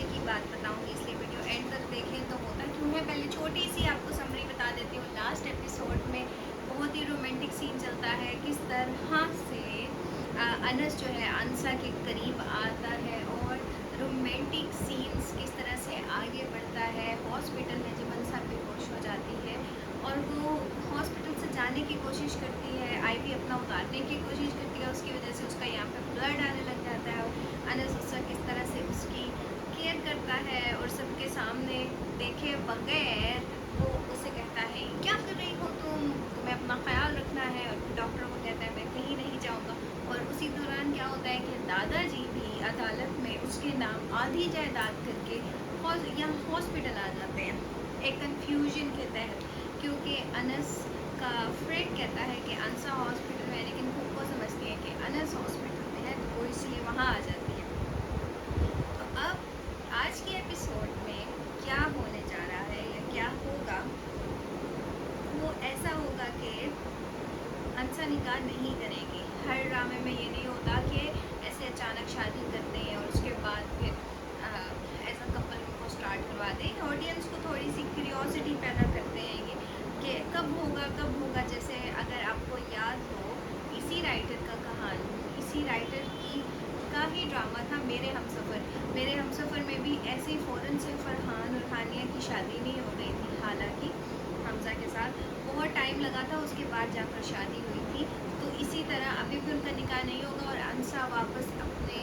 हफ्ते की बात बताऊंगी, इसलिए वीडियो एंड तक देखें तो होता क्यों है। पहले छोटी सी आपको समरी बता देती हूँ। लास्ट एपिसोड में बहुत ही रोमांटिक सीन चलता है, किस तरह से अनस जो है अंसा के करीब आता है और रोमांटिक सीन्स किस तरह से आगे बढ़ता है। हॉस्पिटल में जब अंसा बेहोश हो जाती है और वो हॉस्पिटल से जाने की कोशिश करती है, आईवी अपना उतारने की कोशिश करती है, उसकी वजह से उसका यहाँ पे ब्लड आने लग जाता है। अनस उसका किस तरह से उसकी केयर करता है और सबके सामने देखे बगैर वो उसे कहता है क्या कर रही हो तुम, तुम्हें अपना ख्याल रखना है। और फिर डॉक्टर को कहता है मैं कहीं नहीं जाऊँगा। और उसी दौरान क्या होता है कि दादाजी भी अदालत में उसके नाम आधी जायदाद करके यहाँ हॉस्पिटल आ जाते हैं, एक कन्फ्यूजन के तहत, क्योंकि अनस का फ्रेंड कहता है कि अंसा हॉस्पिटल में है, लेकिन खुद को समझती है कि अनस हॉस्पिटल में है, तो वो इसलिए वहाँ आ जाती है। तो अब आज के एपिसोड में क्या होने जा रहा है या क्या होगा, वो ऐसा होगा कि अंसा निकाह नहीं करेगी। हर ड्रामे में ये नहीं होता कि ऐसे अचानक शादी करते हैं और उसके बाद फिर एज अ कपल उनको स्टार्ट करवा दें। ऑडियंस को थोड़ी सी क्यूरियोसिटी पैदा करते हैं ये कि कब होगा कब होगा। जैसे अगर आपको याद हो, इसी राइटर का कहानी, इसी राइटर की का ही ड्रामा था मेरे हमसफ़र। मेरे हमसफ़र में भी ऐसे ही फ़ौरन से फरहान और हानिया की शादी नहीं हो गई थी, हालांकि हमजा के साथ बहुत टाइम लगा था, उसके बाद जाकर शादी हुई थी। तो इसी तरह अभी भी उनका निकाह नहीं होगा और अंसा वापस अपने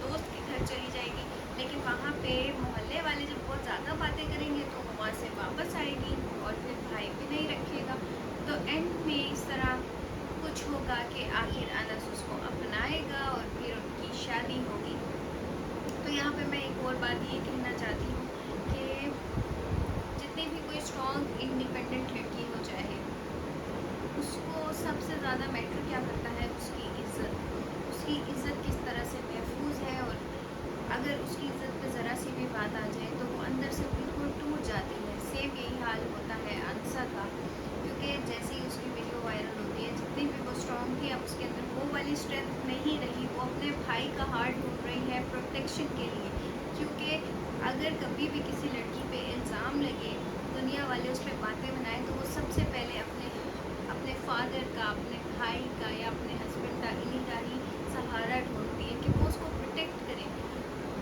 दोस्त के घर चली जाएगी। लेकिन वहाँ पे मोहल्ले वाले जब बहुत ज़्यादा बातें करेंगे तो वो वहाँ से वापस आएगी और फिर भाई भी नहीं रखेगा। तो एंड में इस तरह कुछ होगा कि आखिर अनस उसको अपनाएगा और फिर उनकी शादी होगी। तो यहाँ पे मैं एक और बात ये कहना चाहती हूँ कि जितनी भी कोई स्ट्रॉन्ग इंडिपेंडेंट लड़की हो चाहे, उसको सबसे ज़्यादा मैटर क्या करता है, उसकी इज़्ज़त। उसकी इज़्ज़त किस तरह से महफूज है, और अगर उसकी इज़्ज़त पे ज़रा सी भी बात आ जाए तो वो अंदर से बिल्कुल टूट जाती है। सेम यही हाल होता है अंसा का, क्योंकि जैसे ही उसकी वीडियो वायरल होती है, जितनी भी वो स्ट्रॉन्ग थी, अब उसके अंदर वो वाली स्ट्रेंथ नहीं रही। वो अपने भाई का हार्ट ढूंढ रही है प्रोटेक्शन के लिए, क्योंकि अगर कभी भी किसी लड़की पे इल्ज़ाम लगे, दुनिया वाले उस पर बातें बनाए, तो वो सबसे पहले अपने अपने फादर का, अपने भाई का या अपने हस्बैंड का, इन्हीं का ही सहारा ढूंढती है कि वो उसको प्रोटेक्ट करें।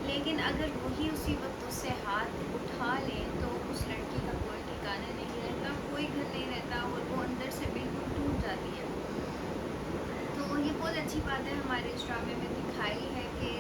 लेकिन अगर वही उसी वक्त उससे हाथ उठा लें तो उस लड़की का कोई ठिकाना नहीं रहता, कोई घर नहीं रहता और वो अंदर से बिल्कुल टूट जाती है। तो ये बहुत अच्छी बात है हमारे इस ड्रामे में दिखाई है कि